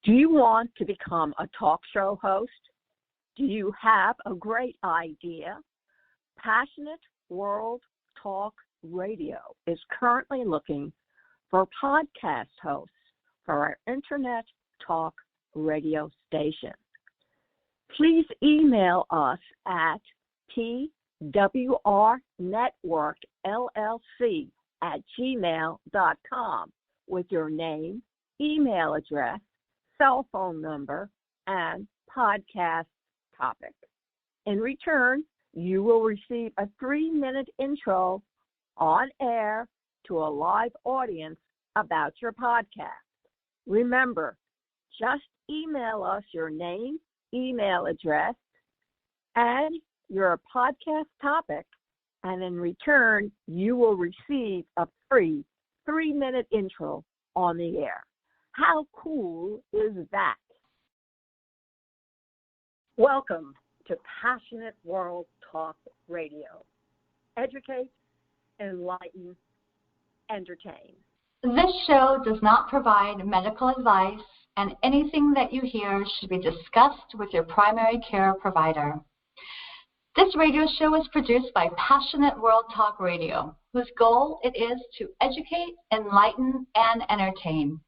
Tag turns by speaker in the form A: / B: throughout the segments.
A: Do you want to become a talk show host? Do you have a great idea? Passionate World Talk Radio is currently looking for podcast hosts for our Internet Talk radio station. Please email us at twrnetworkllc@gmail.com with your name, email address, cell phone number, and podcast topic. In return, you will receive a 3-minute intro on air to a live audience about your podcast. Remember, just email us your name, email address, and your podcast topic, and in return, you will receive a free 3-minute intro on the air. How cool is that? Welcome to Passionate World Talk Radio. Educate, enlighten, entertain.
B: This show does not provide medical advice, and anything that you hear should be discussed with your primary care provider. This radio show is produced by Passionate World Talk Radio, whose goal it is to educate, enlighten, and entertain.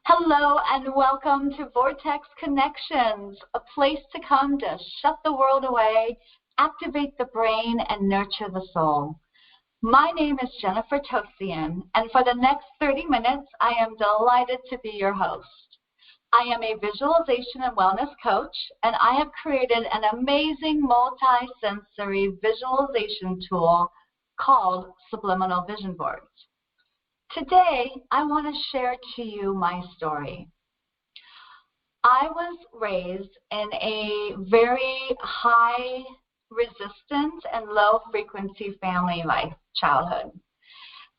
B: Hello and welcome to Vortex Connections, a place to come to shut the world away, activate the brain, and nurture the soul. My name is Jennifer Tosian, and for the next 30 minutes, I am delighted to be your host. I am a visualization and wellness coach, and I have created an amazing multi-sensory visualization tool called Subliminal Vision Boards. Today, I want to share to you my story. I was raised in a very high resistance and low frequency family life childhood.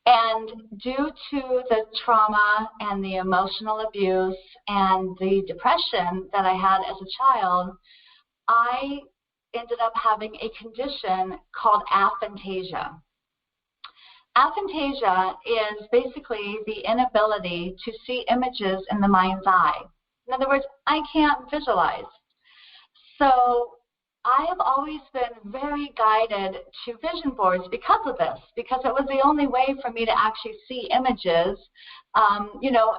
B: And due to the trauma and the emotional abuse and the depression that I had as a child, I ended up having a condition called aphantasia. Aphantasia is basically the inability to see images in the mind's eye. In other words, I can't visualize. So I have always been very guided to vision boards because of this, because it was the only way for me to actually see images,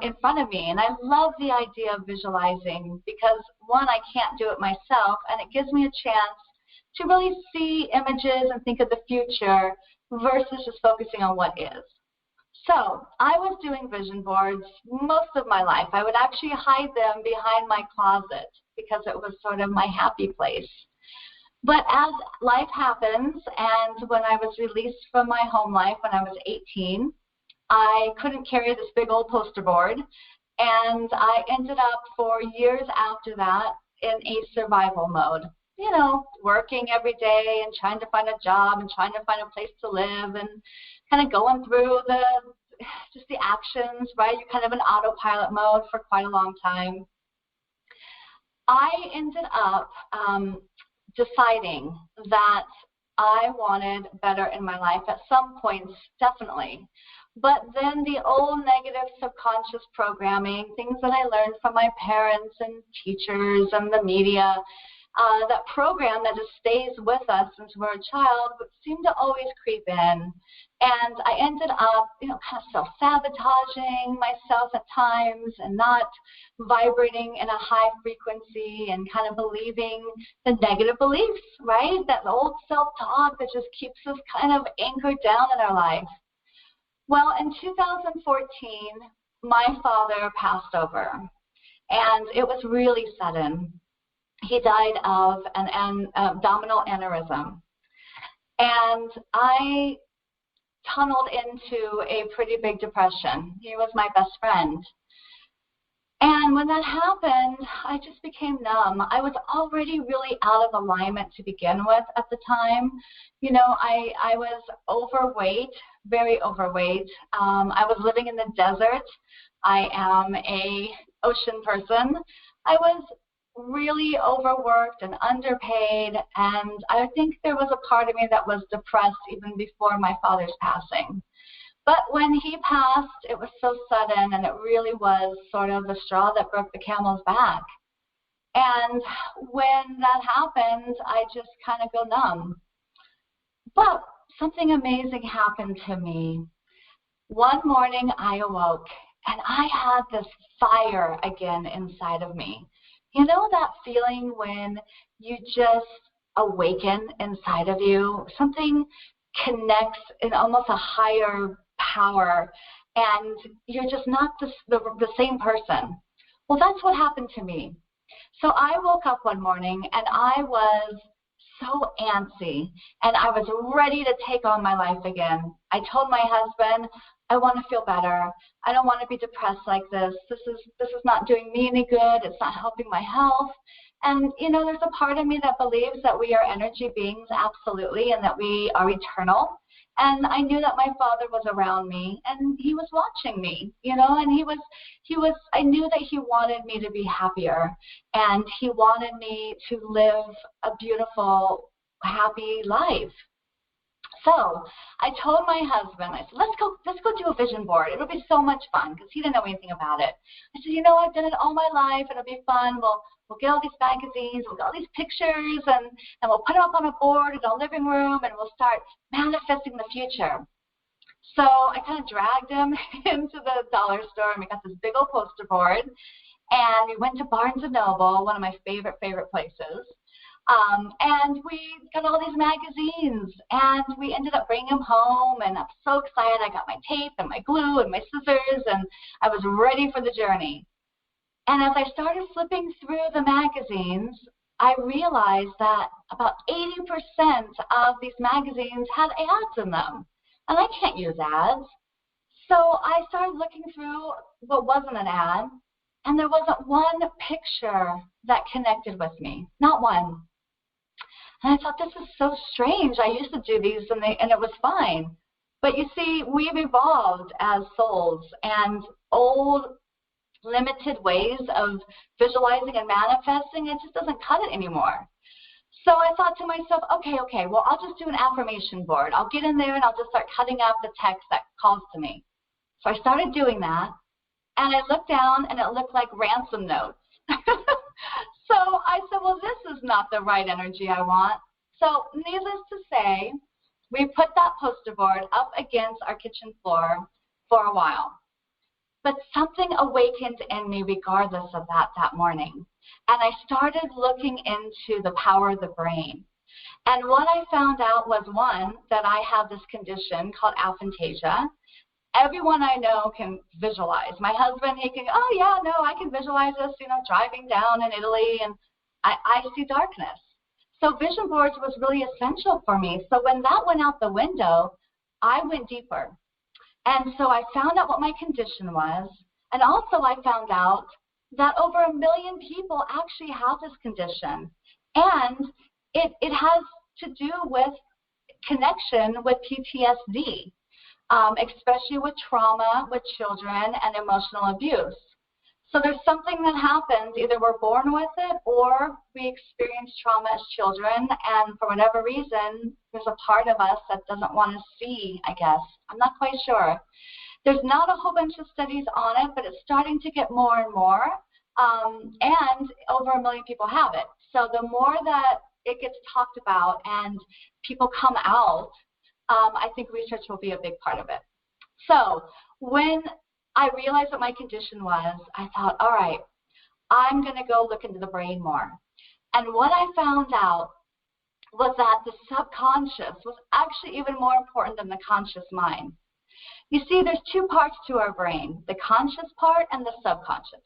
B: in front of me. And I love the idea of visualizing because, one, I can't do it myself, and it gives me a chance to really see images and think of the future versus just focusing on what is. So I was doing vision boards most of my life. I would actually hide them behind my closet because it was sort of my happy place. But as life happens, and when I was released from my home life when I was 18, I couldn't carry this big old poster board, and I ended up for years after that in a survival mode. Working every day and trying to find a job and trying to find a place to live and kind of going through the actions, right? You're kind of in autopilot mode for quite a long time. I ended up deciding that I wanted better in my life at some points, definitely. But then the old negative subconscious programming, things that I learned from my parents and teachers and the media, that program that just stays with us since we're a child, but seemed to always creep in. And I ended up, kind of self-sabotaging myself at times and not vibrating in a high frequency and kind of believing the negative beliefs, right? That old self-talk that just keeps us kind of anchored down in our life. Well, in 2014, my father passed over, and it was really sudden. He died of an abdominal aneurysm. And I tunneled into a pretty big depression. He was my best friend. And when that happened, I just became numb. I was already really out of alignment to begin with at the time. I was overweight, very overweight. I was living in the desert. I am a ocean person. I was really overworked and underpaid, and I think there was a part of me that was depressed even before my father's passing. But when he passed, it was so sudden, and it really was sort of the straw that broke the camel's back. And when that happened, I just kind of go numb. But something amazing happened to me. One morning I awoke, and I had this fire again inside of me. You know that feeling when you just awaken inside of you? Something connects in almost a higher power, and you're just not the same person. Well, that's what happened to me. So I woke up one morning, and I was so antsy, and I was ready to take on my life again. I told my husband, I want to feel better. I don't want to be depressed like this. This is not doing me any good. It's not helping my health. And, you know, there's a part of me that believes that we are energy beings, absolutely, and that we are eternal. And I knew that my Father was around me, and he was watching me, you know, and I knew that he wanted me to be happier, and he wanted me to live a beautiful, happy life. So I told my husband, I said, let's go do a vision board. It'll be so much fun, because he didn't know anything about it. I said, you know, I've done it all my life. It'll be fun. We'll get all these magazines, we'll get all these pictures, and we'll put them up on a board in our living room, and we'll start manifesting the future. So I kind of dragged him into the dollar store, and we got this big old poster board, and we went to Barnes & Noble, one of my favorite places. And we got all these magazines, and we ended up bringing them home, and I'm so excited. I got my tape and my glue and my scissors, and I was ready for the journey. And as I started flipping through the magazines, I realized that about 80% of these magazines had ads in them, and I can't use ads. So I started looking through what wasn't an ad, and there wasn't one picture that connected with me, not one. And I thought, this is so strange. I used to do these, and it was fine. But you see, we've evolved as souls, and old, limited ways of visualizing and manifesting, it just doesn't cut it anymore. So I thought to myself, okay, well, I'll just do an affirmation board. I'll get in there, and I'll just start cutting out the text that calls to me. So I started doing that, and I looked down, and it looked like ransom notes. So I said, well, this is not the right energy I want. So needless to say, we put that poster board up against our kitchen floor for a while. But something awakened in me regardless of that morning. And I started looking into the power of the brain. And what I found out was, one, that I have this condition called aphantasia. Everyone I know can visualize. My husband, he can, oh, yeah, no, I can visualize us, you know, driving down in Italy, and I see darkness. So vision boards was really essential for me. So when that went out the window, I went deeper. And so I found out what my condition was, and also I found out that over 1 million people actually have this condition. And it has to do with connection with PTSD. Especially with trauma, with children, and emotional abuse. So there's something that happens, either we're born with it or we experience trauma as children, and for whatever reason, there's a part of us that doesn't want to see, I guess. I'm not quite sure. There's not a whole bunch of studies on it, but it's starting to get more and more, and over 1 million people have it. So the more that it gets talked about and people come out, I think research will be a big part of it. So when I realized what my condition was, I thought, all right, I'm going to go look into the brain more. And what I found out was that the subconscious was actually even more important than the conscious mind. You see, there's two parts to our brain, the conscious part and the subconscious.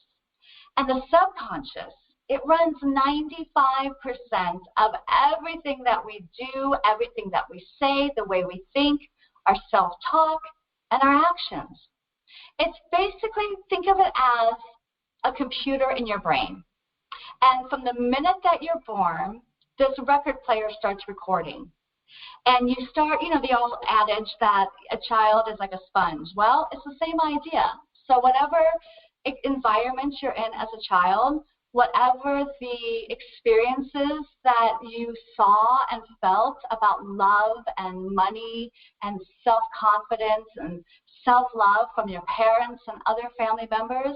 B: And the subconscious, it runs 95% of everything that we do, everything that we say, the way we think, our self-talk, and our actions. It's basically, think of it as a computer in your brain. And from the minute that you're born, this record player starts recording. And you start, you know, the old adage that a child is like a sponge. Well, it's the same idea. So whatever environment you're in as a child, whatever the experiences that you saw and felt about love and money and self-confidence and self-love from your parents and other family members,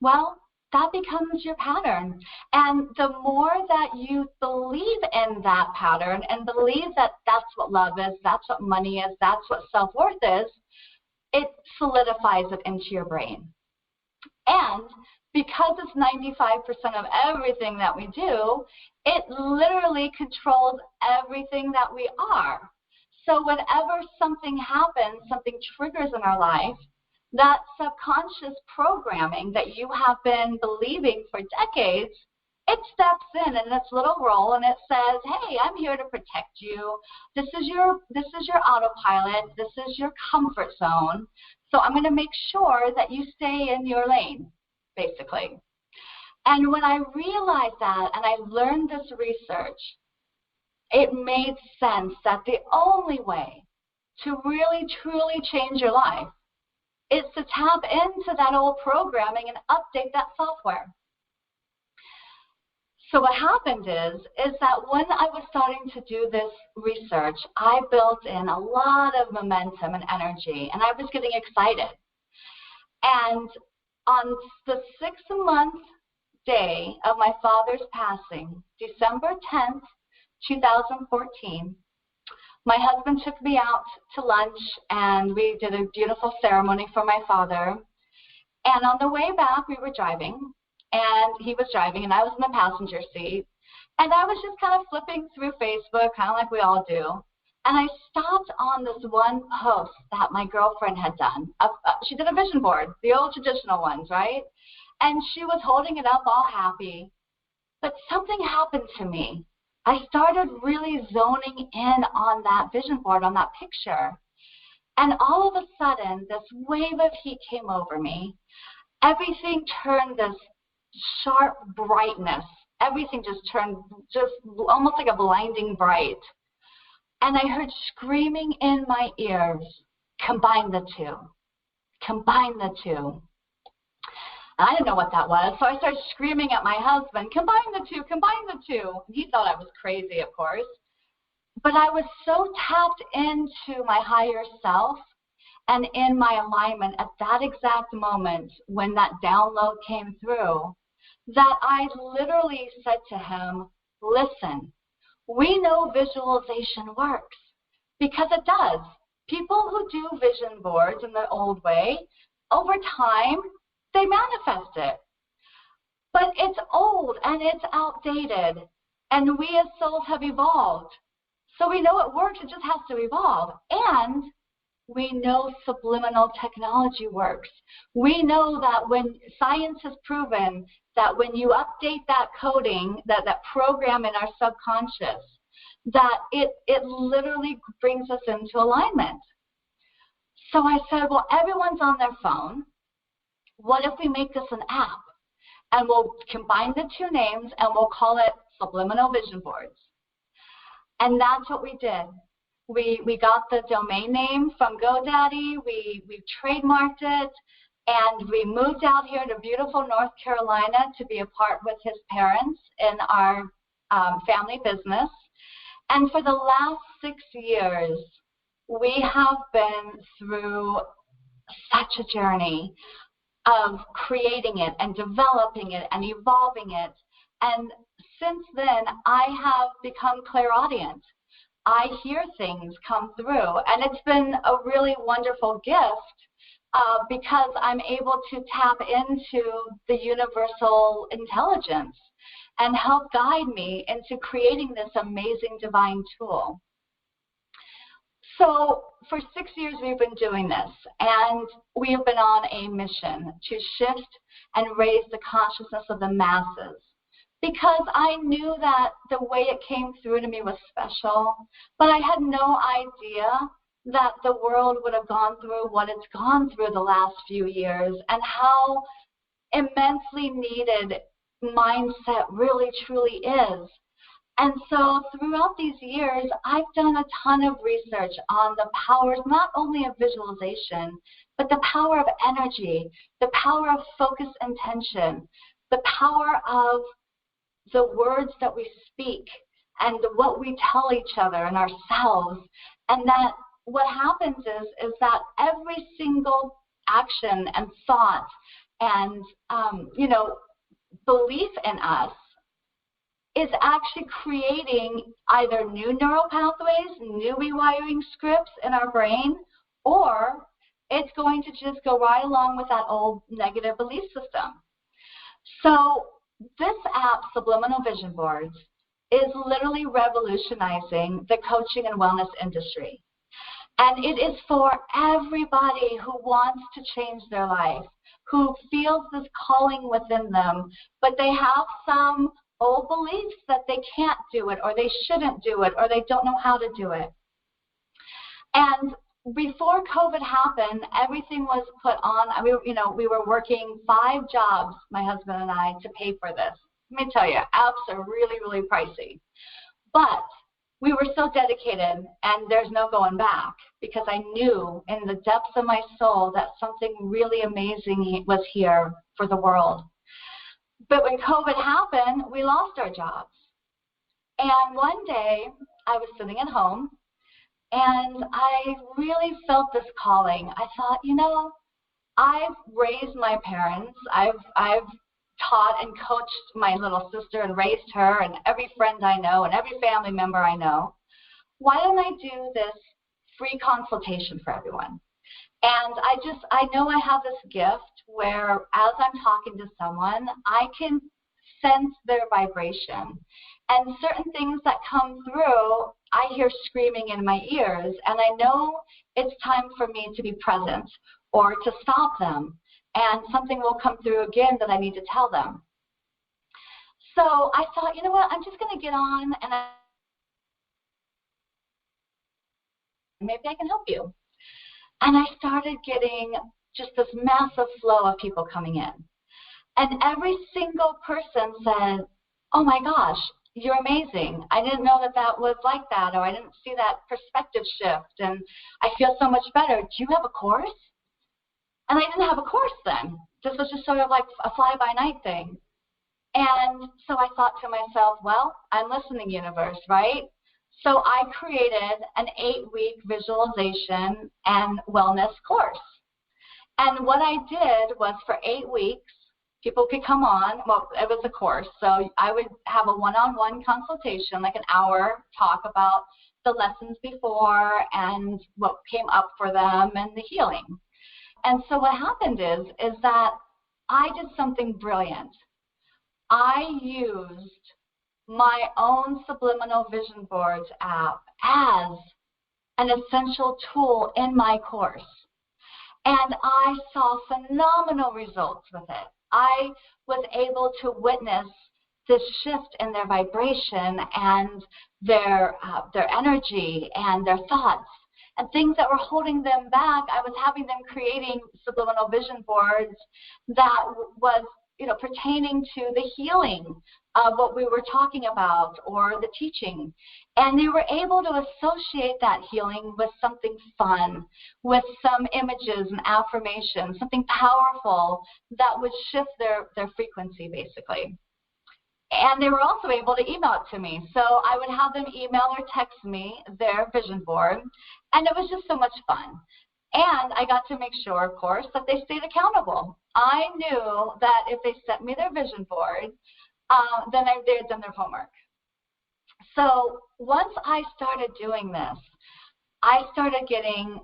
B: well, that becomes your pattern. And the more that you believe in that pattern and believe that that's what love is, that's what money is, that's what self-worth is, it solidifies it into your brain. And because it's 95% of everything that we do, it literally controls everything that we are. So whenever something happens, something triggers in our life, that subconscious programming that you have been believing for decades, it steps in its little role and it says, hey, I'm here to protect you. This is your autopilot. This is your comfort zone. So I'm going to make sure that you stay in your lane, basically. And when I realized that and I learned this research, it made sense that the only way to really, truly change your life is to tap into that old programming and update that software. So what happened is that when I was starting to do this research, I built in a lot of momentum and energy, and I was getting excited. And on the 6th-month day of my father's passing, December 10th, 2014, my husband took me out to lunch, and we did a beautiful ceremony for my father. And on the way back, we were driving, and he was driving, and I was in the passenger seat. And I was just kind of flipping through Facebook, kind of like we all do. And I stopped on this one post that my girlfriend had done. She did a vision board, the old traditional ones, right? And she was holding it up all happy. But something happened to me. I started really zoning in on that vision board, on that picture. And all of a sudden, this wave of heat came over me. Everything turned this sharp brightness. Everything just turned almost like a blinding bright. And I heard screaming in my ears, combine the two, combine the two. I didn't know what that was, so I started screaming at my husband, combine the two, combine the two. He thought I was crazy, of course. But I was so tapped into my higher self and in my alignment at that exact moment when that download came through that I literally said to him, listen, we know visualization works because it does. People who do vision boards in the old way, over time, they manifest it. But it's old and it's outdated, and we as souls have evolved. So we know it works, it just has to evolve. And we know subliminal technology works. We know that when science has proven that when you update that coding, that program in our subconscious, that it literally brings us into alignment. So I said, well, everyone's on their phone. What if we make this an app? And we'll combine the two names and we'll call it Subliminal Vision Boards. And that's what we did. We got the domain name from GoDaddy, we trademarked it, and we moved out here to beautiful North Carolina to be a part with his parents in our family business. And for the last 6 years, we have been through such a journey of creating it and developing it and evolving it. And since then, I have become clairaudient. I hear things come through, and it's been a really wonderful gift because I'm able to tap into the universal intelligence and help guide me into creating this amazing divine tool. So for 6 years we've been doing this, and we have been on a mission to shift and raise the consciousness of the masses, because I knew that the way it came through to me was special, but I had no idea that the world would have gone through what it's gone through the last few years and how immensely needed mindset really truly is. And so throughout these years, I've done a ton of research on the powers not only of visualization, but the power of energy, the power of focused intention, the power of the words that we speak and what we tell each other and ourselves, and that what happens is that every single action and thought and, belief in us is actually creating either new neural pathways, new rewiring scripts in our brain, or it's going to just go right along with that old negative belief system. So this app, Subliminal Vision Boards, is literally revolutionizing the coaching and wellness industry. And it is for everybody who wants to change their life, who feels this calling within them, but they have some old beliefs that they can't do it, or they shouldn't do it, or they don't know how to do it. And before COVID happened, everything was put on. We were working 5 jobs, my husband and I, to pay for this. Let me tell you, apps are really, really pricey. But we were so dedicated, and there's no going back, because I knew in the depths of my soul that something really amazing was here for the world. But when COVID happened, we lost our jobs. And one day, I was sitting at home, and I really felt this calling. I thought, I've raised my parents. I've taught and coached my little sister and raised her and every friend I know and every family member I know. Why don't I do this free consultation for everyone? And I know I have this gift where as I'm talking to someone, I can sense their vibration. And certain things that come through, I hear screaming in my ears, and I know it's time for me to be present or to stop them. And something will come through again that I need to tell them. So I thought, you know what, I'm just going to get on and maybe I can help you. And I started getting just this massive flow of people coming in. And every single person said, oh my gosh, you're amazing. I didn't know that was like that, or I didn't see that perspective shift, and I feel so much better. Do you have a course? And I didn't have a course then. This was just sort of like a fly-by-night thing. And so I thought to myself, well, I'm listening, universe, right? So I created an 8-week visualization and wellness course. And what I did was for 8 weeks, people could come on. Well, it was a course. So I would have a one-on-one consultation, like an hour talk about the lessons before and what came up for them and the healing. And so what happened is that I did something brilliant. I used my own Subliminal Vision Boards app as an essential tool in my course. And I saw phenomenal results with it. I was able to witness this shift in their vibration and their energy and their thoughts. And things that were holding them back, I was having them creating subliminal vision boards that was, pertaining to the healing of what we were talking about or the teaching. And they were able to associate that healing with something fun, with some images and affirmations, something powerful that would shift their frequency, basically. And they were also able to email it to me. So I would have them email or text me their vision board, and it was just so much fun. And I got to make sure, of course, that they stayed accountable. I knew that if they sent me their vision board, then they had done their homework. So once I started doing this, I started getting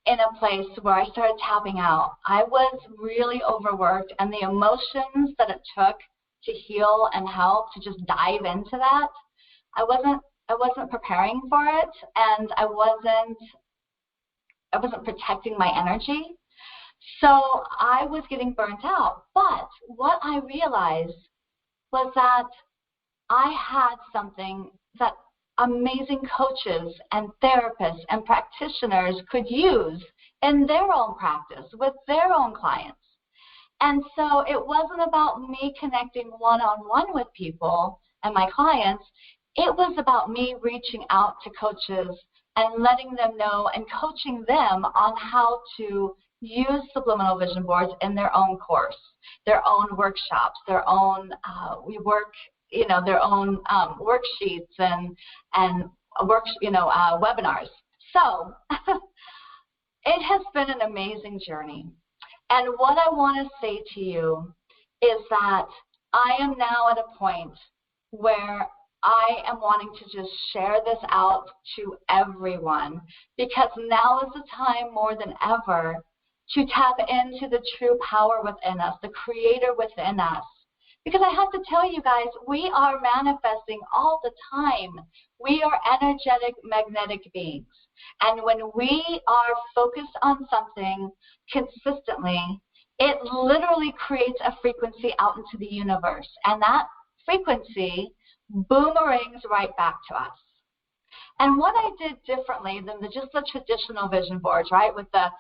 B: in a place where I started tapping out. I was really overworked, and the emotions that it took to heal and help, to just dive into that, I wasn't preparing for it, and I wasn't protecting my energy. So I was getting burnt out. But what I realized was that I had something that amazing coaches and therapists and practitioners could use in their own practice with their own clients. And so it wasn't about me connecting one-on-one with people and my clients. It was about me reaching out to coaches and letting them know and coaching them on how to use subliminal vision boards in their own course, their own workshops, their own their own worksheets and webinars. So it has been an amazing journey. And what I want to say to you is that I am now at a point where I am wanting to just share this out to everyone, because now is the time more than ever to tap into the true power within us, the creator within us. Because I have to tell you guys, we are manifesting all the time. We are energetic, magnetic beings. And when we are focused on something consistently, it literally creates a frequency out into the universe. And that frequency boomerangs right back to us. And what I did differently than just the traditional vision boards, right, with the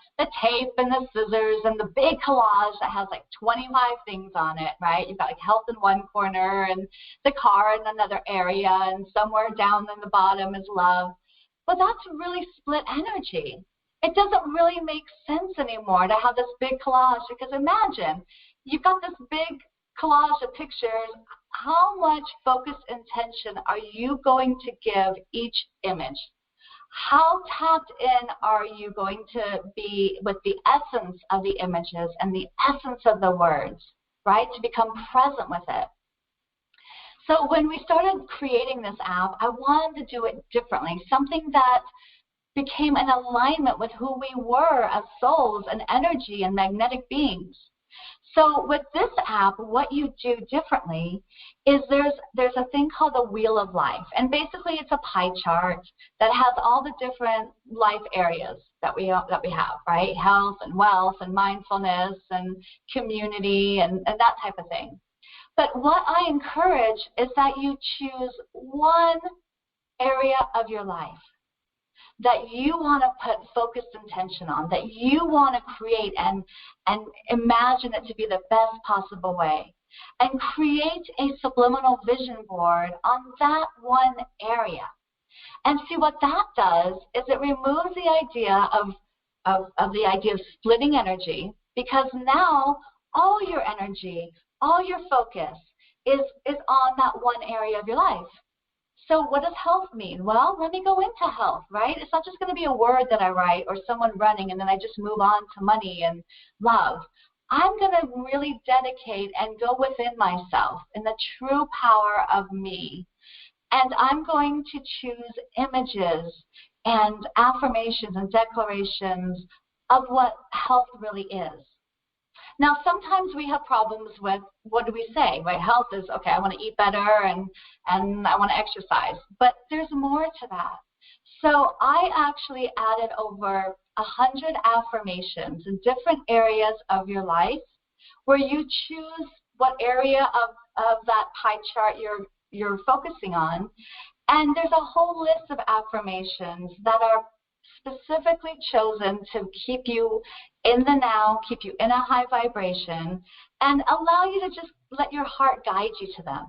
B: tape and the scissors and the big collage that has like 25 things on it, right? You've got like health in one corner and the car in another area, and somewhere down in the bottom is love. But that's really split energy. It doesn't really make sense anymore to have this big collage, because imagine you've got this big collage of pictures. How much focused intention are you going to give each image? How tapped in are you going to be with the essence of the images and the essence of the words, right, to become present with it? So when we started creating this app, I wanted to do it differently, something that became in alignment with who we were as souls and energy and magnetic beings. So with this app, what you do differently is there's a thing called the Wheel of Life. And basically it's a pie chart that has all the different life areas that we have, right? Health and wealth and mindfulness and community and that type of thing. But what I encourage is that you choose one area of your life that you want to put focused intention on, that you want to create and imagine it to be the best possible way, and create a subliminal vision board on that one area. And see, what that does is it removes the idea of splitting energy, because now all your energy, all your focus is on that one area of your life. So what does health mean? Well, let me go into health, right? It's not just going to be a word that I write or someone running and then I just move on to money and love. I'm going to really dedicate and go within myself in the true power of me. And I'm going to choose images and affirmations and declarations of what health really is. Now, sometimes we have problems with, what do we say, right? Health is, okay, I want to eat better and I want to exercise. But there's more to that. So I actually added over 100 affirmations in different areas of your life, where you choose what area of that pie chart you're focusing on. And there's a whole list of affirmations that are specifically chosen to keep you in the now, keep you in a high vibration, and allow you to just let your heart guide you to them.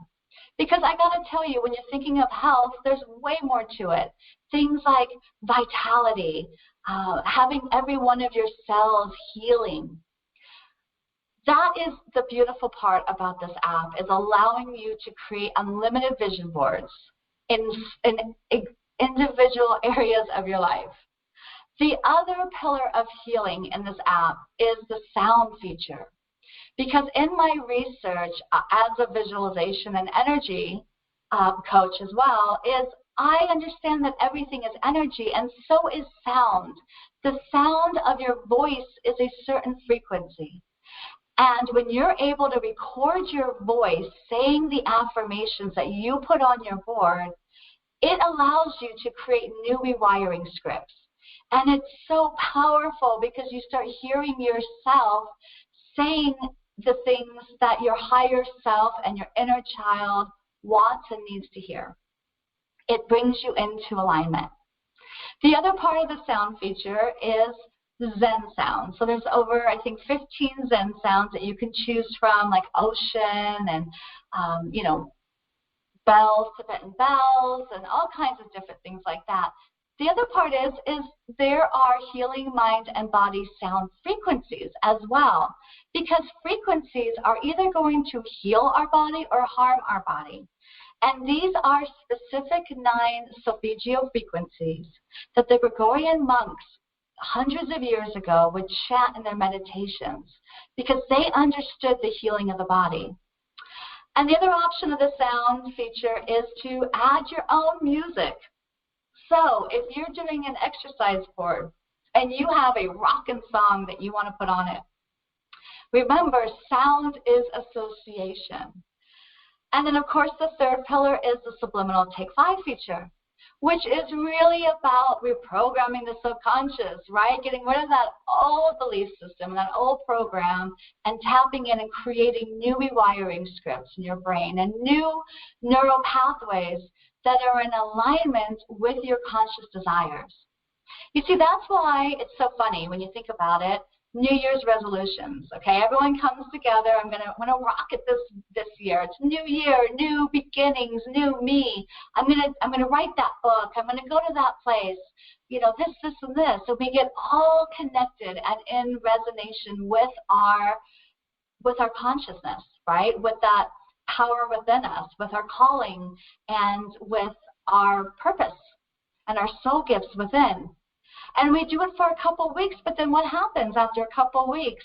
B: Because I got to tell you, when you're thinking of health, there's way more to it. Things like vitality, having every one of your cells healing. That is the beautiful part about this app, is allowing you to create unlimited vision boards in individual areas of your life. The other pillar of healing in this app is the sound feature. Because in my research as a visualization and energy coach as well, is I understand that everything is energy, and so is sound. The sound of your voice is a certain frequency. And when you're able to record your voice saying the affirmations that you put on your board, it allows you to create new rewiring scripts. And it's so powerful, because you start hearing yourself saying the things that your higher self and your inner child wants and needs to hear. It brings you into alignment. The other part of the sound feature is the Zen sound. So there's over, I think, 15 Zen sounds that you can choose from, like ocean and, bells, Tibetan bells, and all kinds of different things like that. The other part is there are healing mind and body sound frequencies as well, because frequencies are either going to heal our body or harm our body. And these are specific 9 solfeggio frequencies that the Gregorian monks hundreds of years ago would chant in their meditations because they understood the healing of the body. And the other option of the sound feature is to add your own music. So if you're doing an exercise board and you have a rockin' song that you want to put on it, remember, sound is association. And then, of course, the third pillar is the Subliminal Take 5 feature, which is really about reprogramming the subconscious, right? Getting rid of that old belief system, that old program, and tapping in and creating new rewiring scripts in your brain and new neural pathways that are in alignment with your conscious desires. You see, that's why it's so funny when you think about it. New Year's resolutions, okay? Everyone comes together. I'm gonna rock it this year. It's a new year, new beginnings, new me. I'm gonna write that book. I'm gonna go to that place. You know, this, and this. So we get all connected and in resonation with our consciousness, right? With that power within us, with our calling, and with our purpose and our soul gifts within. And we do it for a couple of weeks, but then what happens after a couple of weeks?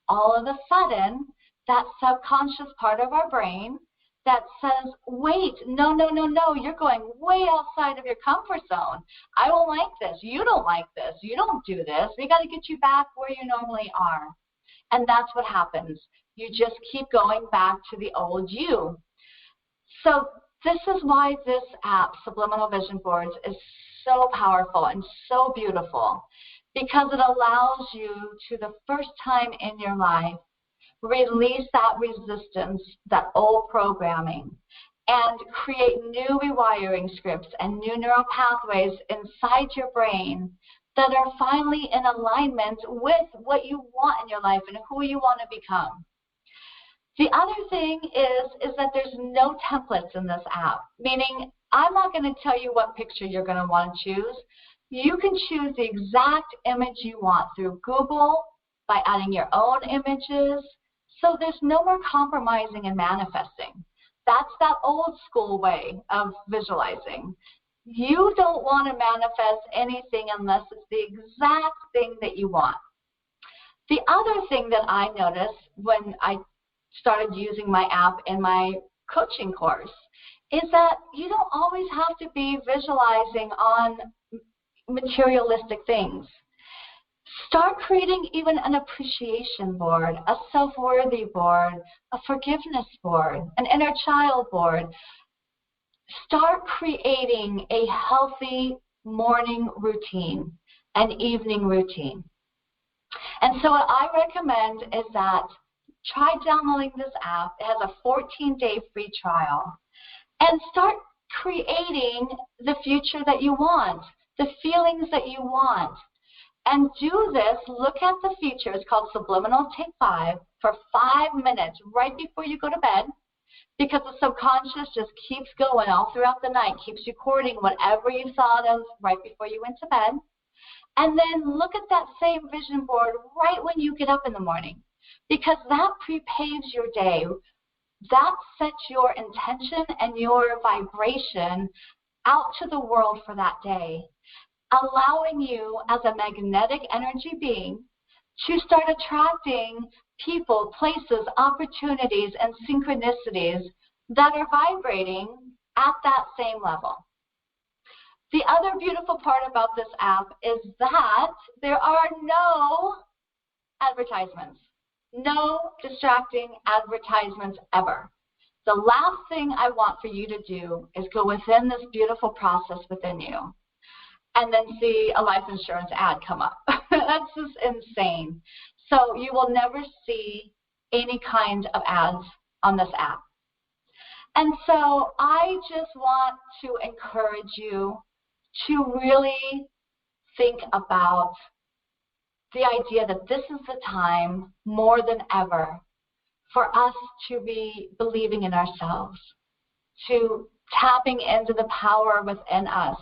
B: All of a sudden, that subconscious part of our brain that says, wait, no, you're going way outside of your comfort zone. I don't like this. You don't like this. You don't do this. We got to get you back where you normally are. And that's what happens. You just keep going back to the old you. So this is why this app, Subliminal Vision Boards, is so powerful and so beautiful, because it allows you to, the first time in your life, release that resistance, that old programming, and create new rewiring scripts and new neural pathways inside your brain that are finally in alignment with what you want in your life and who you want to become. The other thing is that there's no templates in this app, meaning I'm not going to tell you what picture you're going to want to choose. You can choose the exact image you want through Google by adding your own images. So there's no more compromising and manifesting. That's that old school way of visualizing. You don't want to manifest anything unless it's the exact thing that you want. The other thing that I noticed when I started using my app in my coaching course is that you don't always have to be visualizing on materialistic things. Start creating even an appreciation board, a self-worthy board, a forgiveness board, an inner child board. Start creating a healthy morning routine, an evening routine. And so what I recommend is that try downloading this app. It has a 14-day free trial. And start creating the future that you want, the feelings that you want. And do this, look at the feature, it's called Subliminal Take 5, for 5 minutes right before you go to bed, because the subconscious just keeps going all throughout the night, keeps recording whatever you thought of right before you went to bed. And then look at that same vision board right when you get up in the morning, because that prepaves your day. That sets your intention and your vibration out to the world for that day, allowing you as a magnetic energy being to start attracting people, places, opportunities, and synchronicities that are vibrating at that same level. The other beautiful part about this app is that there are no advertisements. No distracting advertisements ever. The last thing I want for you to do is go within this beautiful process within you and then see a life insurance ad come up. That's just insane. So you will never see any kind of ads on this app. And so I just want to encourage you to really think about the idea that this is the time more than ever for us to be believing in ourselves, to tapping into the power within us,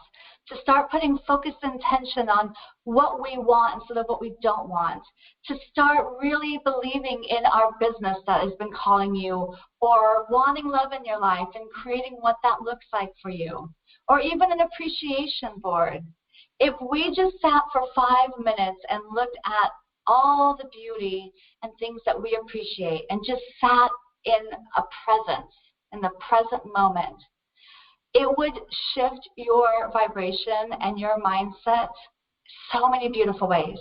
B: to start putting focused intention on what we want instead of what we don't want, to start really believing in our business that has been calling you, or wanting love in your life and creating what that looks like for you, or even an appreciation board. If we just sat for 5 minutes and looked at all the beauty and things that we appreciate and just sat in a presence, in the present moment, it would shift your vibration and your mindset so many beautiful ways.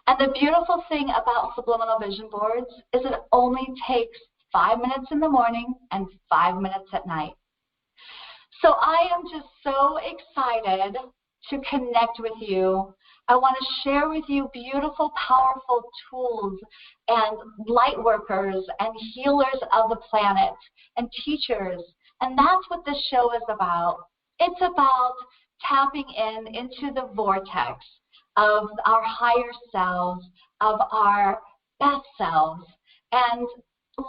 B: And the beautiful thing about Subliminal Vision Boards is it only takes 5 minutes in the morning and 5 minutes at night. So I am just so excited to connect with you. I want to share with you beautiful, powerful tools and light workers and healers of the planet and teachers. And that's what this show is about. It's about tapping into the vortex of our higher selves, of our best selves, and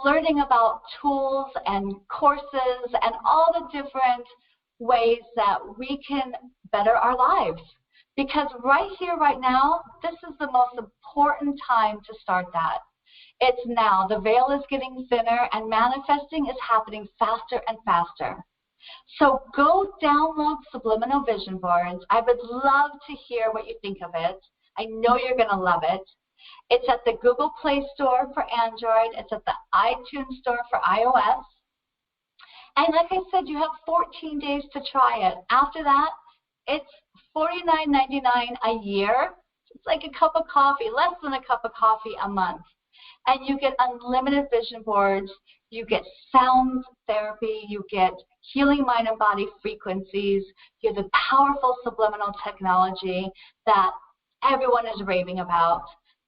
B: learning about tools and courses and all the different ways that we can better our lives. Because right here, right now, this is the most important time to start that. It's now. The veil is getting thinner and manifesting is happening faster and faster. So go download Subliminal Vision Boards. I would love to hear what you think of it. I know you're going to love it. It's at the Google Play Store for Android. It's at the iTunes Store for iOS. And like I said, you have 14 days to try it. After that, it's $49.99 a year. It's like a cup of coffee, less than a cup of coffee a month. And you get unlimited vision boards. You get sound therapy. You get healing mind and body frequencies. You have the powerful subliminal technology that everyone is raving about.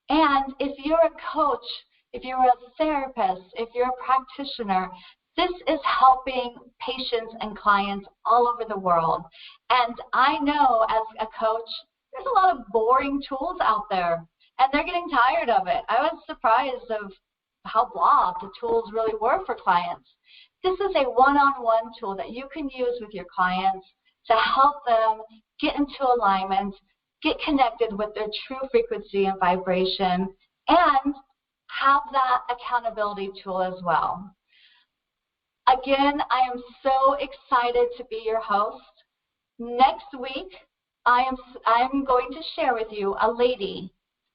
B: And if you're a coach, if you're a therapist, if you're a practitioner, this is helping patients and clients all over the world. And I know as a coach, there's a lot of boring tools out there, and they're getting tired of it. I was surprised of how blah the tools really were for clients. This is a one-on-one tool that you can use with your clients to help them get into alignment, get connected with their true frequency and vibration, and have that accountability tool as well. Again, I am so excited to be your host. Next week, I'm going to share with you a lady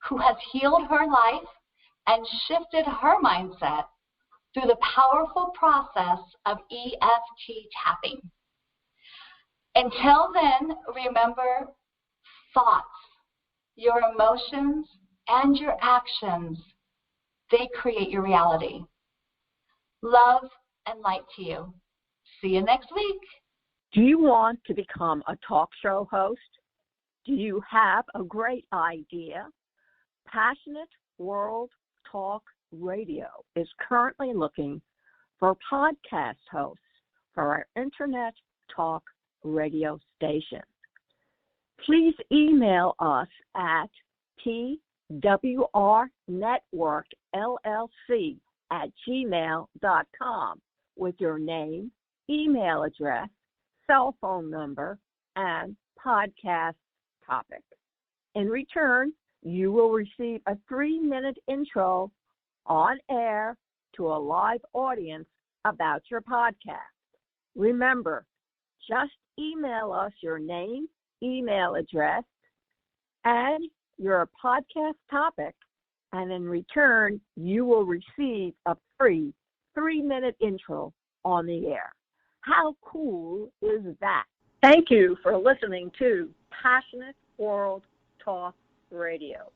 B: who has healed her life and shifted her mindset through the powerful process of EFT tapping. Until then, remember, thoughts, your emotions, and your actions, they create your reality. Love and light to you. See you next week.
A: Do you want to become a talk show host? Do you have a great idea? Passionate World Talk Radio is currently looking for podcast hosts for our internet talk radio station. Please email us at twrnetworkllc@gmail.com with your name, email address, cell phone number, and podcast topic. In return, you will receive a 3-minute intro on air to a live audience about your podcast. Remember, just email us your name, email address, and your podcast topic, and in return, you will receive a free 3-minute intro on the air. How cool is that? Thank you for listening to Passionate World Talk Radio.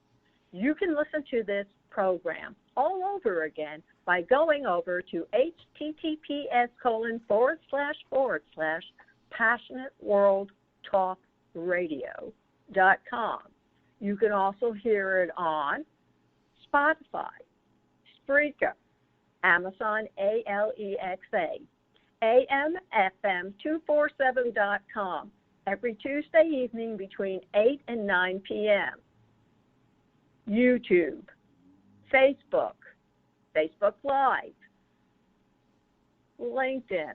A: You can listen to this program all over again by going over to https://passionateworldtalkradio.com. You can also hear it on Spotify, Spreaker, Amazon Alexa, AMFM247.com every Tuesday evening between 8 and 9 p.m. YouTube, Facebook Live, LinkedIn,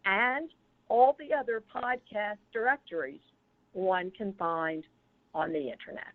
A: and all the other podcast directories one can find on the internet.